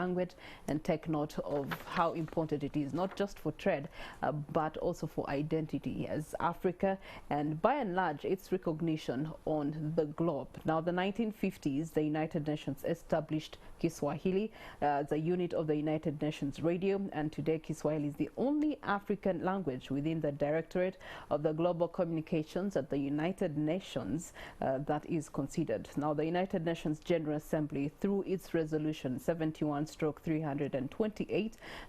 language and take note of how important it is, not just for trade, but also for identity as Africa and by and large its recognition on the globe. Now, the 1950s, the United Nations established Kiswahili as a unit of the United Nations Radio, and today Kiswahili is the only African language within the Directorate of the Global Communications at the United Nations that is considered. Now, the United Nations General Assembly, through its resolution 71/328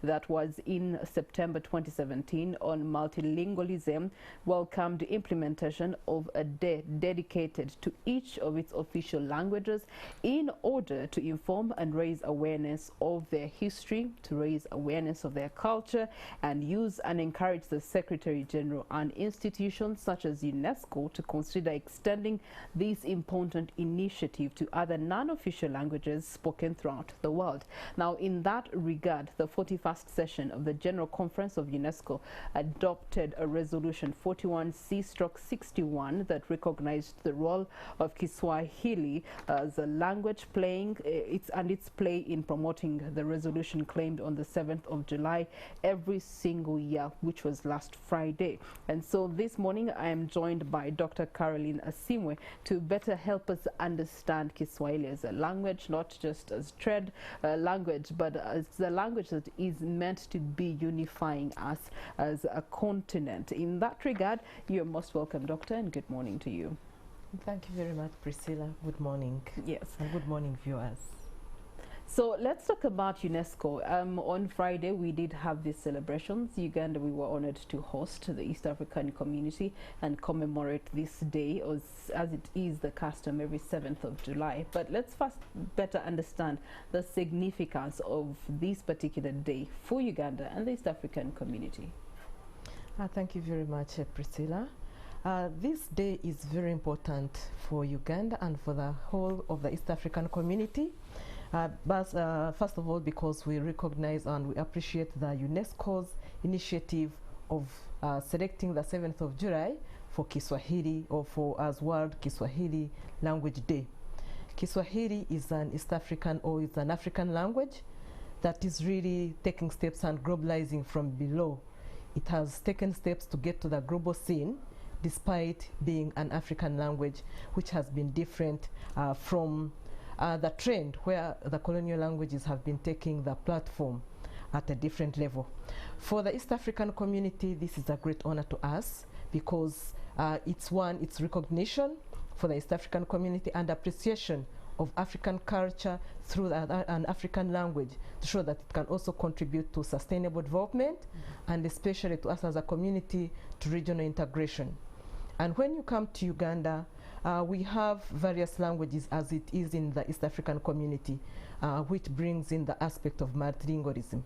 that was in September 2017 on multilingualism, welcomed the implementation of a day dedicated to each of its official languages in order to inform and raise awareness of their history, to raise awareness of their culture, and use and encourage the Secretary General and institutions such as UNESCO to consider extending this important initiative to other non-official languages spoken throughout the world. Now, in that regard, the 41st session of the General Conference of UNESCO adopted a resolution 41C/61 that recognized the role of Kiswahili as a language playing its play in promoting the resolution claimed on the 7th of July every single year, which was last Friday. And so this morning I am joined by Dr. Caroline Asimwe to better help us understand Kiswahili as a language, not just as trade language, but as the language that is meant to be unifying us as a continent. In that regard, you're most welcome, Doctor, and good morning to you. Thank you very much, Priscilla. Good morning. Yes. And good morning, viewers. So let's talk about UNESCO. On Friday, we did have these celebrations. Uganda, we were honored to host the East African community and commemorate this day as it is the custom every 7th of July. But let's first better understand the significance of this particular day for Uganda and the East African community. Thank you very much, Priscilla. This day is very important for Uganda and for the whole of the East African community. First of all, because we recognize and we appreciate the UNESCO's initiative of selecting the 7th of July for Kiswahili, or for as World Kiswahili Language Day. Kiswahili is an East African, or is an African language that is really taking steps and globalizing from below. It has taken steps to get to the global scene, despite being an African language, which has been different from the trend where the colonial languages have been taking the platform at a different level. For the East African community, this is a great honor to us, because it's recognition for the East African community and appreciation of African culture through an African language, to show that it can also contribute to sustainable development, and especially to us as a community, to regional integration. And when you come to Uganda, we have various languages as it is in the East African community, which brings in the aspect of multilingualism.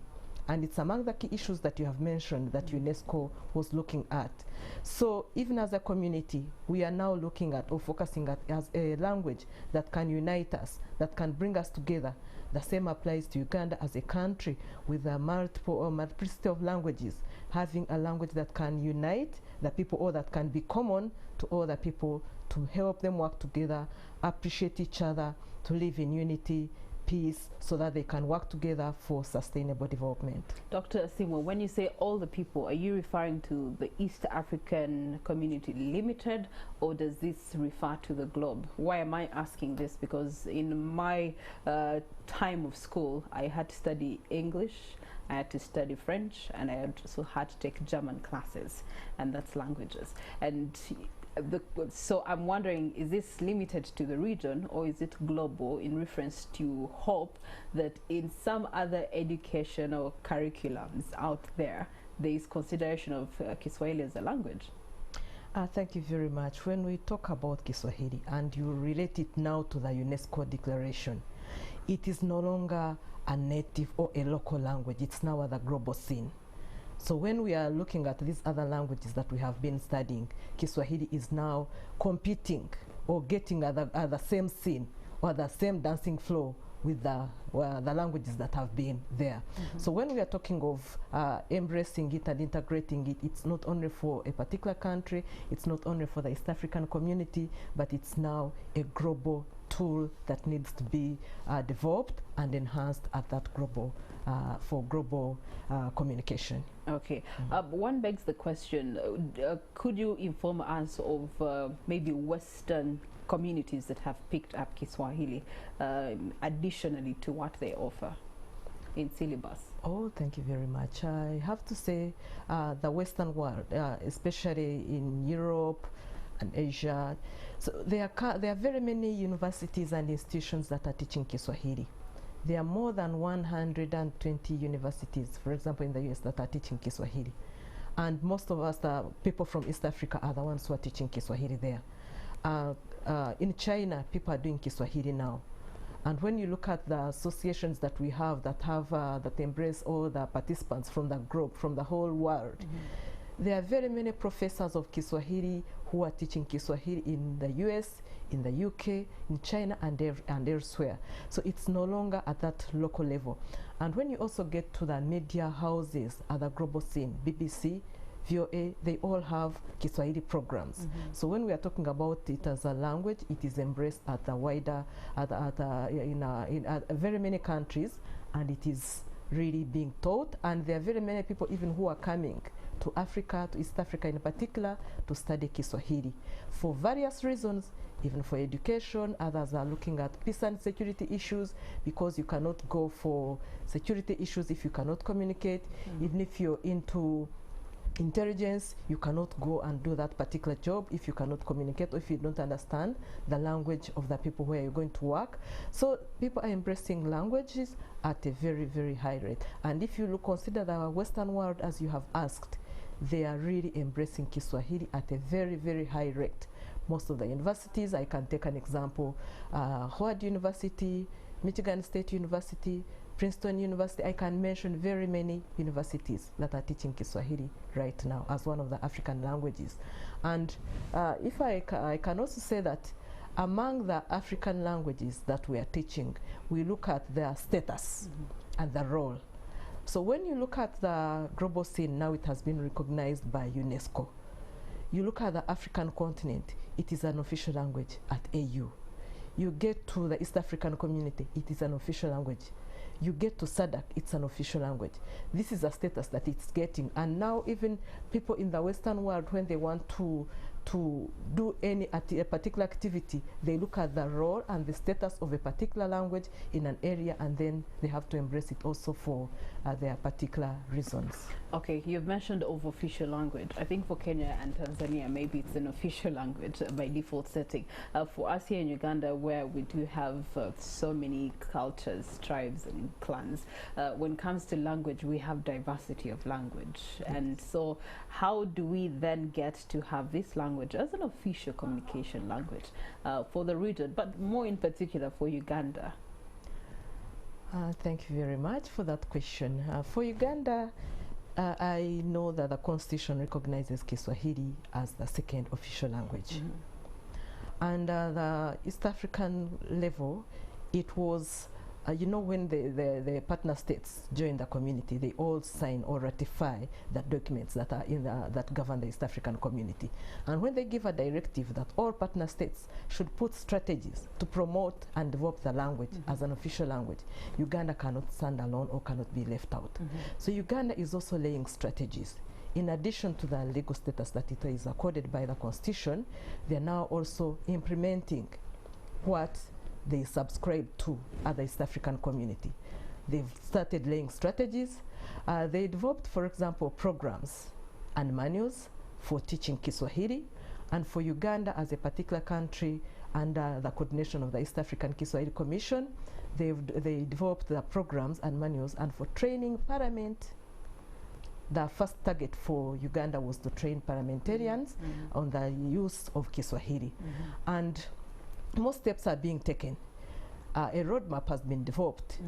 And it's among the key issues that you have mentioned that UNESCO was looking at. So even as a community, we are now looking at, or focusing at, as a language that can unite us, that can bring us together. The same applies to Uganda as a country with a multiplicity of languages, having a language that can unite the people, or that can be common to all the people, to help them work together, appreciate each other, to live in unity, peace, so that they can work together for sustainable development. Dr. Asimwe, when you say all the people, are you referring to the East African Community Limited, or does this refer to the globe? Why am I asking this? Because in my time of school, I had to study English, I had to study French, and I also had to take German classes, and that's languages. And so I'm wondering, is this limited to the region, or is it global, in reference to hope that in some other educational curriculums out there, there is consideration of Kiswahili as a language? Thank you very much. When we talk about Kiswahili, and you relate it now to the UNESCO declaration, it is no longer a native or a local language. It's now at the global scene. So when we are looking at these other languages that we have been studying, Kiswahili is now competing or getting at the same scene, or the same dancing floor with the languages that have been there. So when we are talking of embracing it and integrating it, it's not only for a particular country, it's not only for the East African community, but it's now a global tool that needs to be developed and enhanced at that global for global communication. Okay. One begs the question, could you inform us of maybe Western communities that have picked up Kiswahili additionally to what they offer in syllabus? Oh, thank you very much. I have to say the Western world, especially in Europe and Asia, so there are very many universities and institutions that are teaching Kiswahili. There are more than 120 universities, for example, in the US that are teaching Kiswahili. And most of us, the people from East Africa, are the ones who are teaching Kiswahili there. In China, people are doing Kiswahili now. And when you look at the associations that we have that embrace all the participants from the group, from the whole world, there are very many professors of Kiswahili who are teaching Kiswahili in the US, in the UK, in China, and elsewhere. So it's no longer at that local level. And when you also get to the media houses at the global scene, BBC, VOA, they all have Kiswahili programs. So when we are talking about it as a language, it is embraced at the wider, in very many countries, and it is really being taught. And there are very many people even who are coming to Africa, to East Africa in particular, to study Kiswahili for various reasons, even for education. Others are looking at peace and security issues, because you cannot go for security issues if you cannot communicate. Even if you're into intelligence, you cannot go and do that particular job if you cannot communicate or if you don't understand the language of the people where you're going to work. So people are embracing languages at a very, very high rate. And if you consider the Western world, as you have asked, they are really embracing Kiswahili at a very, very high rate. Most of the universities, I can take an example, Howard University, Michigan State University, Princeton University, I can mention very many universities that are teaching Kiswahili right now as one of the African languages. And if I can also say that among the African languages that we are teaching, we look at their status and the role. So when you look at the global scene, now it has been recognized by UNESCO. You look at the African continent, it is an official language at AU. You get to the East African community, it is an official language. You get to SADC, it's an official language. This is a status that it's getting. And now even people in the Western world, when they want to do a particular activity, they look at the role and the status of a particular language in an area, and then they have to embrace it also for their particular reasons. Okay, you've mentioned of official language. I think for Kenya and Tanzania, maybe it's an official language by default setting. For us here in Uganda, where we do have so many cultures, tribes, and clans, when it comes to language, we have diversity of language. And so how do we then get to have this language as an official communication language for the region, but more in particular for Uganda? Thank you very much for that question. For Uganda, I know that the Constitution recognizes Kiswahili as the second official language. And the East African level, it was you know, when the partner states join the community, they all sign or ratify the documents that are in that govern the East African community. And when they give a directive that all partner states should put strategies to promote and develop the language as an official language, Uganda cannot stand alone or cannot be left out. So Uganda is also laying strategies. In addition to the legal status that it is accorded by the Constitution, they are now also implementing what they subscribe to at the East African community. They've started laying strategies. They developed, for example, programs and manuals for teaching Kiswahili. And for Uganda as a particular country, under the coordination of the East African Kiswahili Commission, they developed the programs and manuals. And for training parliament, the first target for Uganda was to train parliamentarians on the use of Kiswahili. And most steps are being taken. A roadmap has been developed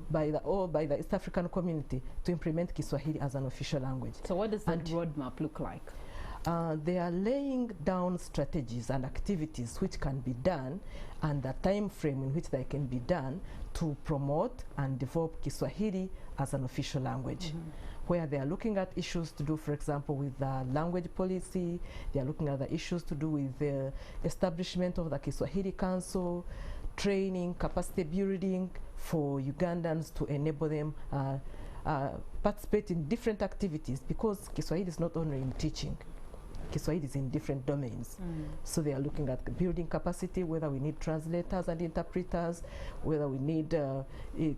by the East African community to implement Kiswahili as an official language. So what does that roadmap look like? they are laying down strategies and activities which can be done and the time frame in which they can be done to promote and develop Kiswahili as an official language. Where they are looking at issues to do, for example, with the language policy, they are looking at the issues to do with the establishment of the Kiswahili Council, training, capacity building for Ugandans to enable them participate in different activities, because Kiswahili is not only in teaching. Kiswahili is in different domains. So they are looking at building capacity, whether we need translators and interpreters, whether we need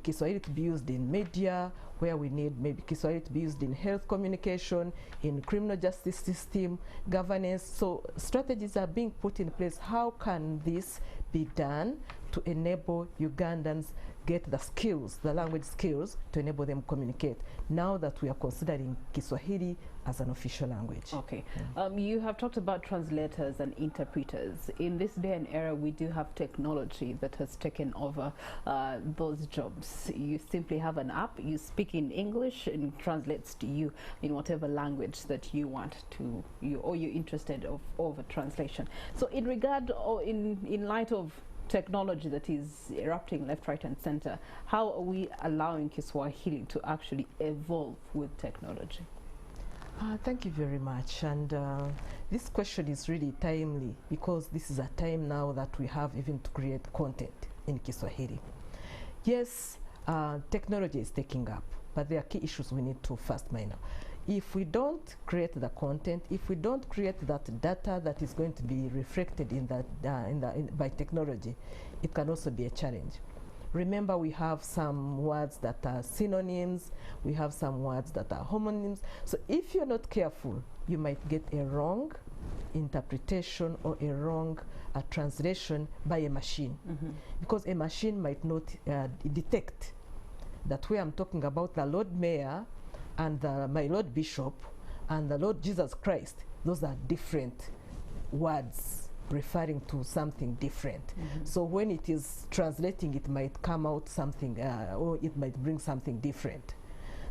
Kiswahili to be used in media, where we need maybe Kiswahili to be used in health communication, in criminal justice system, governance. So strategies are being put in place. How can this be done to enable Ugandans get the skills, the language skills, to enable them communicate, now that we are considering Kiswahili as an official language? Okay. You have talked about translators and interpreters. In this day and era, we do have technology that has taken over those jobs. You simply have an app, you speak in English, and it translates to you in whatever language that you want to, or you're interested of a translation. So in regard, or in light of technology that is erupting left, right, and center, how are we allowing Kiswahili to actually evolve with technology? Thank you very much. And this question is really timely, because this is a time now that we have even to create content in Kiswahili. Yes, technology is taking up, but there are key issues we need to first mind out. If we don't create the content, if we don't create that data that is going to be reflected in that by technology, it can also be a challenge. Remember, we have some words that are synonyms, we have some words that are homonyms. So if you're not careful, you might get a wrong interpretation or a wrong translation by a machine. Because a machine might not detect that where I'm talking about the Lord Mayor and my Lord Bishop and the Lord Jesus Christ, those are different words referring to something different. So when it is translating, it might come out something, or it might bring something different.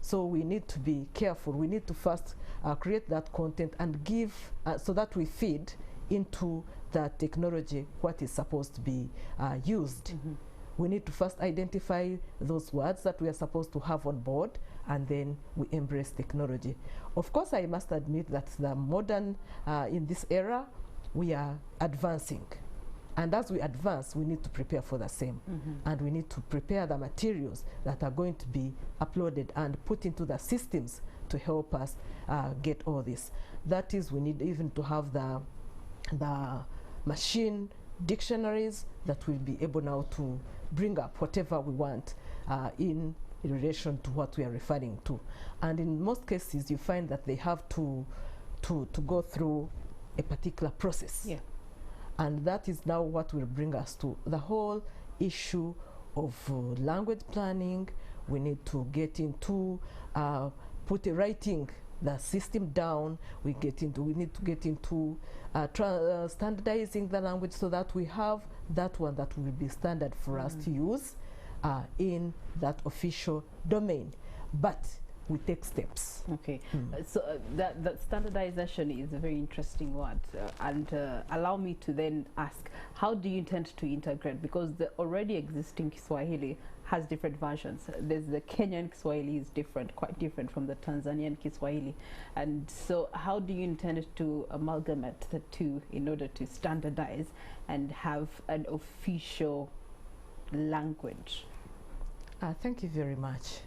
So we need to be careful. We need to first create that content and give, so that we feed into the technology what is supposed to be used. We need to first identify those words that we are supposed to have on board, and then we embrace technology. Of course, I must admit that the modern, in this era, we are advancing. And as we advance, we need to prepare for the same. And we need to prepare the materials that are going to be uploaded and put into the systems to help us get all this. That is, we need even to have the machine dictionaries that will be able now to bring up whatever we want in relation to what we are referring to. And in most cases, you find that they have to go through a particular process. And that is now what will bring us to the whole issue of language planning. We need to get into writing the system down. We need to get into standardizing the language, so that we have that one that will be standard for us to use in that official domain. But we take steps. Okay, so that standardization is a very interesting word, and allow me to then ask, how do you intend to integrate? Because the already existing Kiswahili has different versions. There's the Kenyan Kiswahili is different, quite different from the Tanzanian Kiswahili, and so how do you intend to amalgamate the two in order to standardize and have an official language? Thank you very much.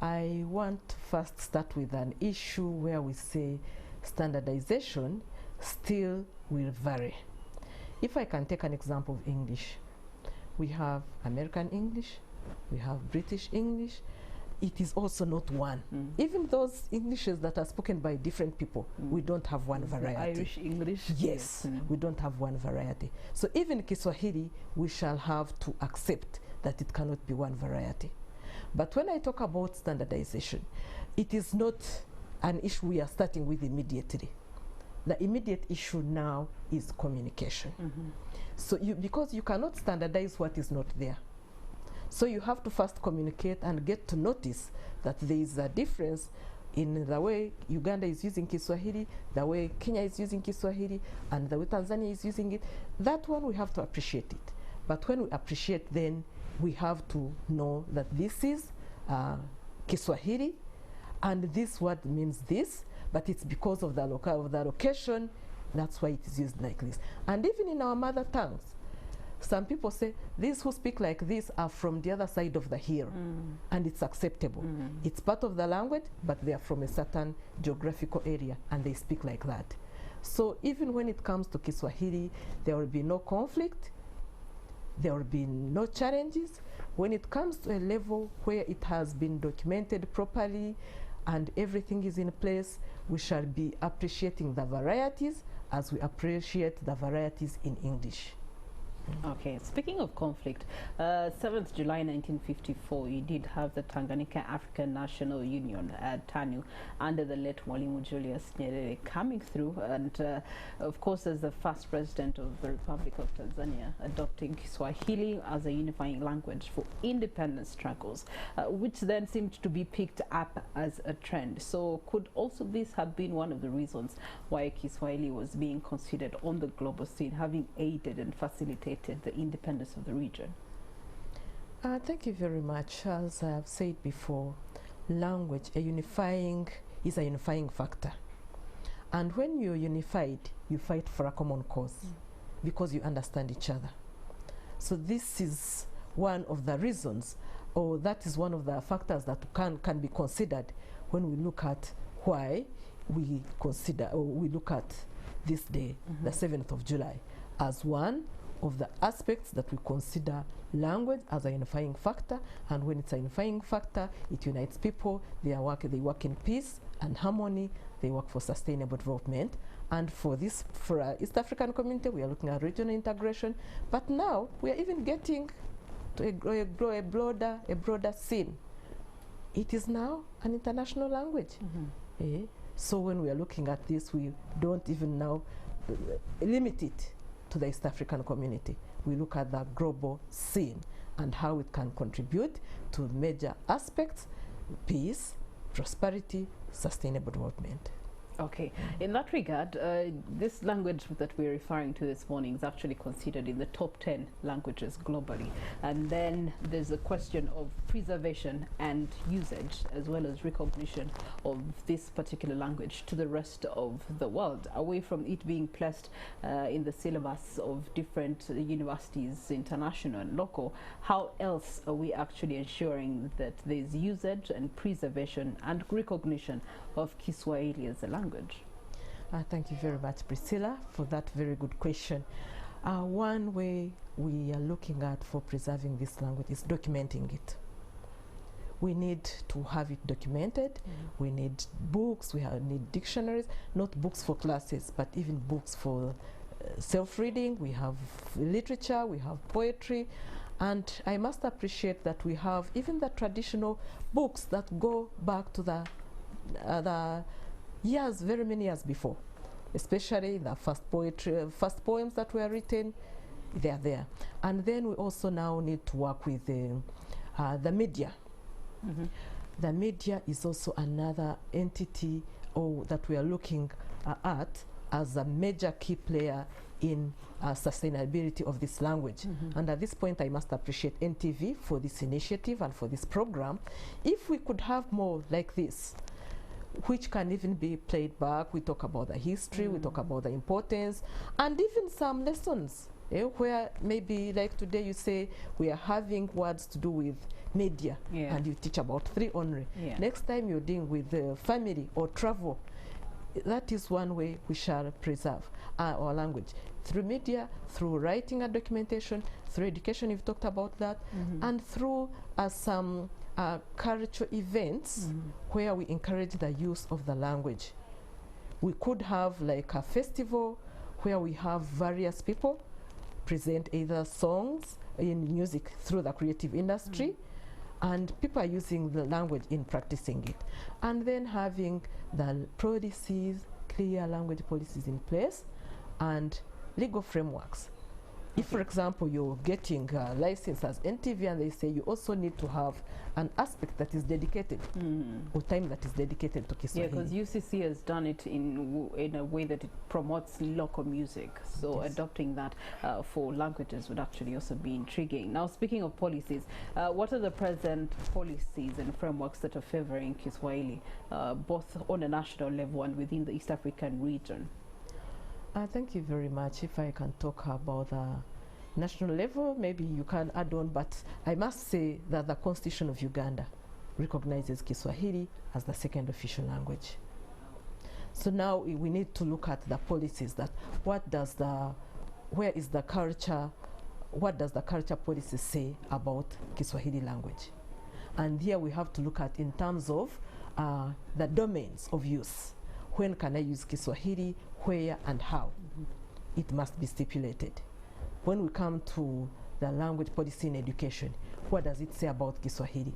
I want to first start with an issue where we say standardization still will vary. If I can take an example of English, we have American English, we have British English. It is also not one. Even those Englishes that are spoken by different people, we don't have one variety. Irish English? Yes, we don't have one variety. So even Kiswahili, we shall have to accept that it cannot be one variety. But when I talk about standardization, it is not an issue we are starting with immediately. The immediate issue now is communication. So because you cannot standardize what is not there. So you have to first communicate and get to notice that there is a difference in the way Uganda is using Kiswahili, the way Kenya is using Kiswahili, and the way Tanzania is using it. That one we have to appreciate it. But when we appreciate, then we have to know that this is Kiswahili, and this word means this, but it's because of the location, that's why it is used like this. And even in our mother tongues, some people say, these who speak like this are from the other side of the hill, and it's acceptable. It's part of the language, but they are from a certain geographical area, and they speak like that. So even when it comes to Kiswahili, there will be no conflict, there will be no challenges. When it comes to a level where it has been documented properly and everything is in place, we shall be appreciating the varieties as we appreciate the varieties in English. Okay, speaking of conflict, 7th July 1954, you did have the Tanganyika African National Union, TANU, under the late Mwalimu Julius Nyerere coming through, and of course as the first president of the Republic of Tanzania, adopting Kiswahili as a unifying language for independence struggles, which then seemed to be picked up as a trend. So could also this have been one of the reasons why Kiswahili was being considered on the global scene, having aided and facilitated the independence of the region? Thank you very much. As I have said before, language is a unifying factor. And when you're unified, you fight for a common cause because you understand each other. So this is one of the reasons, or that is one of the factors that can be considered when we look at why we consider, or we look at this day, the 7th of July, as one of the aspects that we consider language as a unifying factor. And when it's a unifying factor, it unites people. They work in peace and harmony. They work for sustainable development. And for our East African community, we are looking at regional integration. But now we are even getting to a broader scene. It is now an international language. So when we are looking at this, we don't even now limit it to the East African community. We look at the global scene and how it can contribute to major aspects: peace, prosperity, sustainable development. Okay, in that regard, this language that we're referring to this morning is actually considered in the top 10 languages globally. And then there's a question of preservation and usage, as well as recognition of this particular language to the rest of the world, away from it being placed in the syllabus of different universities, international and local. How else are we actually ensuring that there's usage and preservation and recognition of Kiswahili as a language? Thank you very much, Priscilla, for that very good question. One way we are looking at for preserving this language is documenting it. We need to have it documented. We need books, need dictionaries, not books for classes, but even books for self-reading. We have literature, we have poetry, and I must appreciate that we have even the traditional books that go back to the years, very many years before, especially the first poems that were written. They are there. And then we also now need to work with the media. The media is also another entity that we are looking at as a major key player in sustainability of this language. And at this point, I must appreciate NTV for this initiative and for this program. If we could have more like this, which can even be played back. We talk about the history, we talk about the importance, and even some lessons, where maybe like today you say we are having words to do with media, and you teach about 3 only. Next time you're dealing with family or travel. That is one way we shall preserve our language. Through media, through writing and documentation, through education, you've talked about that, and through some cultural events where we encourage the use of the language. We could have like a festival where we have various people present either songs in music through the creative industry, and people are using the language in practicing it. And then having the policies, clear language policies in place, and legal frameworks If, for example, you're getting a license as NTV and they say you also need to have an aspect that is dedicated or time that is dedicated to Kiswahili. Yeah, because UCC has done it in a way that it promotes local music. So Yes. adopting that for languages would actually also be intriguing. Now, speaking of policies, what are the present policies and frameworks that are favoring Kiswahili, both on a national level and within the East African region? Thank you very much. If I can talk about the national level, maybe you can add on, but I must say that the Constitution of Uganda recognizes Kiswahili as the second official language. So now we need to look at the policies, that where is the culture, what does the culture policy say about Kiswahili language? And here we have to look at in terms of the domains of use. When can I use Kiswahili, where and how? It must be stipulated. When we come to the language policy in education, what does it say about Kiswahili?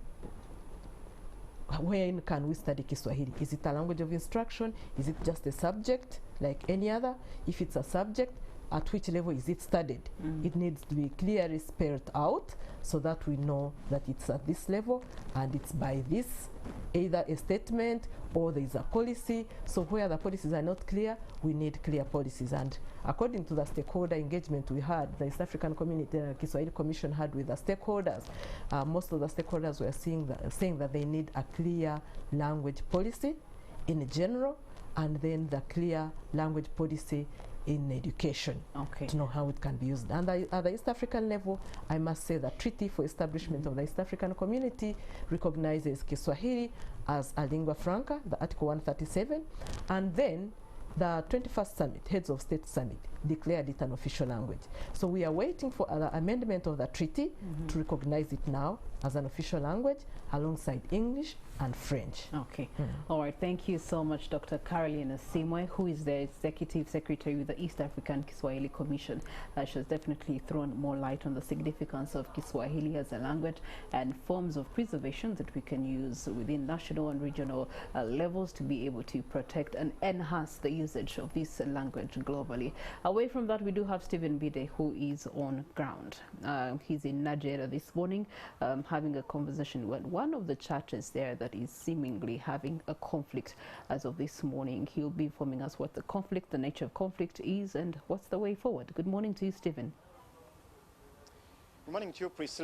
When can we study Kiswahili? Is it a language of instruction? Is it just a subject like any other? If it's a subject, at which level is it studied? It needs to be clearly spelled out so that we know that it's at this level and it's by this, either a statement or there is a policy. So where the policies are not clear, we need clear policies. And according to the stakeholder engagement we had, the East African Community Kiswahili Commission had with the stakeholders, most of the stakeholders were saying that they need a clear language policy in general, and then the clear language policy in education, to know how it can be used. And at the East African level, I must say the Treaty for Establishment of the East African Community recognizes Kiswahili as a lingua franca, the Article 137, and then the 21st Summit, Heads of State Summit, declared it an official language. So we are waiting for an amendment of the treaty to recognize it now as an official language alongside English and French. Okay. All right. Thank you so much, Dr. Caroline Asimwe, who is the Executive Secretary with the East African Kiswahili Commission. She has definitely thrown more light on the significance of Kiswahili as a language and forms of preservation that we can use within national and regional levels to be able to protect and enhance the usage of this language globally. Away from that, we do have Stephen Bide, who is on ground. He's in Nigeria this morning, having a conversation with one of the churches there that is seemingly having a conflict as of this morning. He'll be informing us what the conflict, the nature of conflict is, and what's the way forward. Good morning to you, Stephen. Good morning to you, Priscilla.